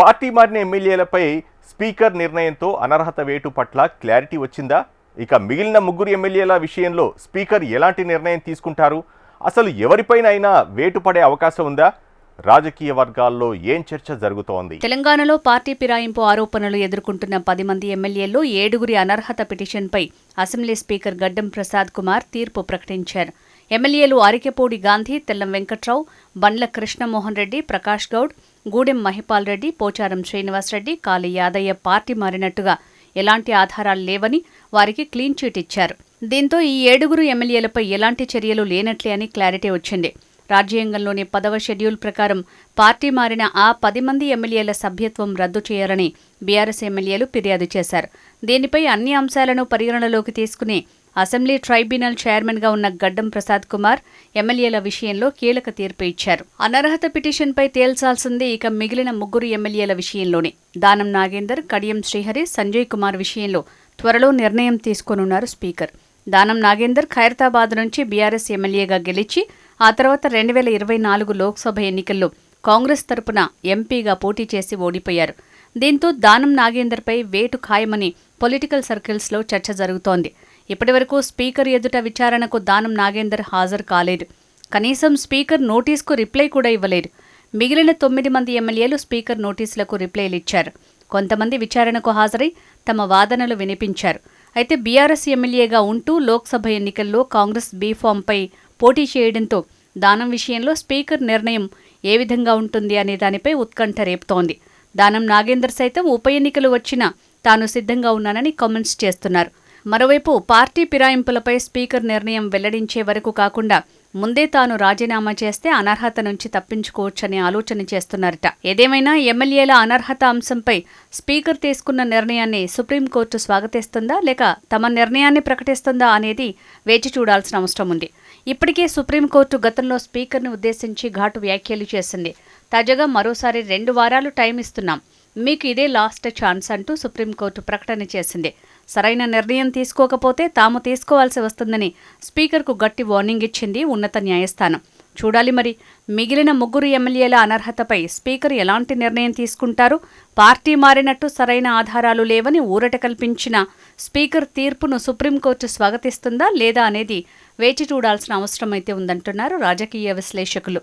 Party మారిన ఎమ్మెల్యేలపై speaker నిర్ణయంతో అనర్హత వేటు పట్ల క్లారిటీ వచ్చిందా? ఇక మిగిలిన ముగ్గురు ఎమ్మెల్యేల విషయంలో స్పీకర్ ఎలాంటి నిర్ణయం తీసుకుంటారు? అసలు ఎవరిపైన అయినా వేటు పడే అవకాశం ఉందా? రాజకీయ వర్గాల్లో ఏం చర్చ జరుగుతోంది? తెలంగాణలో పార్టీ ఫిరాయింపు ఆరోపణలు ఎదుర్కొంటున్న 10 మంది ఎమ్మెల్యేల్లో 7గురి అనర్హత పిటిషన్పై అసెంబ్లీ స్పీకర్ గడ్డం ప్రసాద్ కుమార్ తీర్పు ప్రకటించారు. ఎమ్మెల్యేలు అరికెపూడి గాంధీ, తెల్లం వెంకట్రావు, బండ్ల కృష్ణమోహన్ రెడ్డి, ప్రకాష్ గౌడ్, గూడెం మహిపాల్ రెడ్డి, పోచారం శ్రీనివాసరెడ్డి, కాళీ యాదయ్య పార్టీ మారినట్టుగా ఎలాంటి ఆధారాలు లేవని వారికి క్లీన్ చిట్ ఇచ్చారు. దీంతో ఈ 7గురు ఎమ్మెల్యేలపై ఎలాంటి చర్యలు లేనట్లే అని క్లారిటీ వచ్చింది. రాజ్యాంగంలోని 10వ షెడ్యూల్ ప్రకారం పార్టీ మారిన ఆ 10 మంది ఎమ్మెల్యేల సభ్యత్వం రద్దు చేయాలని బీఆర్ఎస్ ఎమ్మెల్యేలు ఫిర్యాదు చేశారు. దీనిపై అన్ని అంశాలను పరిగణనలోకి తీసుకుని అసెంబ్లీ ట్రైబ్యునల్ చైర్మన్గా ఉన్న గడ్డం ప్రసాద్ కుమార్ ఎమ్మెల్యేల విషయంలో కీలక తీర్పు ఇచ్చారు. అనర్హత పిటిషన్పై తేల్చాల్సింది ఇక మిగిలిన 3 ఎమ్మెల్యేల విషయంలోనే. దానం నాగేందర్, కడియం శ్రీహరి, సంజయ్ కుమార్ విషయంలో త్వరలో నిర్ణయం తీసుకోనున్నారు స్పీకర్. దానం నాగేందర్ ఖైరతాబాద్ నుంచి బీఆర్ఎస్ ఎమ్మెల్యేగా గెలిచి ఆ తర్వాత 2024 లోక్సభ ఎన్నికల్లో కాంగ్రెస్ తరపున ఎంపీగా పోటీ చేసి ఓడిపోయారు. దీంతో దానం నాగేందర్పై వేటు ఖాయమని పొలిటికల్ సర్కిల్స్లో చర్చ జరుగుతోంది. ఇప్పటివరకు స్పీకర్ ఎదుట విచారణకు దానం నాగేందర్ హాజరు కాలేదు. కనీసం స్పీకర్ నోటీసుకు రిప్లై కూడా ఇవ్వలేదు. మిగిలిన 9 మంది ఎమ్మెల్యేలు స్పీకర్ నోటీసులకు రిప్లైలు ఇచ్చారు. కొంతమంది విచారణకు హాజరై తమ వాదనలు వినిపించారు. అయితే బీఆర్ఎస్ ఎమ్మెల్యేగా ఉంటూ లోక్సభ ఎన్నికల్లో కాంగ్రెస్ బీఫామ్పై పోటీ చేయడంతో దానం విషయంలో స్పీకర్ నిర్ణయం ఏ విధంగా ఉంటుంది అనే దానిపై ఉత్కంఠ రేపుతోంది. దానం నాగేందర్ సైతం ఉప ఎన్నికలు వచ్చినా తాను సిద్ధంగా ఉన్నానని కామెంట్స్ చేస్తున్నారు. మరోవైపు పార్టీ ఫిరాయింపులపై స్పీకర్ నిర్ణయం వెల్లడించే వరకు కాకుండా ముందే తాను రాజీనామా చేస్తే అనర్హత నుంచి తప్పించుకోవచ్చనే ఆలోచన చేస్తున్నారట. ఏదేమైనా ఎమ్మెల్యేల అనర్హత అంశంపై స్పీకర్ తీసుకున్న నిర్ణయాన్ని సుప్రీంకోర్టు స్వాగతిస్తుందా లేక తమ నిర్ణయాన్ని ప్రకటిస్తుందా అనేది వేచి చూడాల్సిన అవసరం ఉంది. ఇప్పటికే సుప్రీంకోర్టు గతంలో స్పీకర్ను ఉద్దేశించి ఘాటు వ్యాఖ్యలు చేసింది. తాజాగా మరోసారి 2 వారాలు టైం ఇస్తున్నాం, మీకు ఇదే లాస్ట్ ఛాన్స్ అంటూ సుప్రీంకోర్టు ప్రకటన చేసింది. సరైన నిర్ణయం తీసుకోకపోతే తాము తీసుకోవాల్సి వస్తుందని స్పీకర్కు గట్టి వార్నింగ్ ఇచ్చింది ఉన్నత న్యాయస్థానం. చూడాలి మరి మిగిలిన 3 ఎమ్మెల్యేల అనర్హతపై స్పీకర్ ఎలాంటి నిర్ణయం తీసుకుంటారు? పార్టీ మారినట్టు సరైన ఆధారాలు లేవని ఊరట కల్పించిన స్పీకర్ తీర్పును సుప్రీంకోర్టు స్వాగతిస్తుందా లేదా అనేది వేచి చూడాల్సిన అవసరం అయితే ఉందంటున్నారు రాజకీయ విశ్లేషకులు.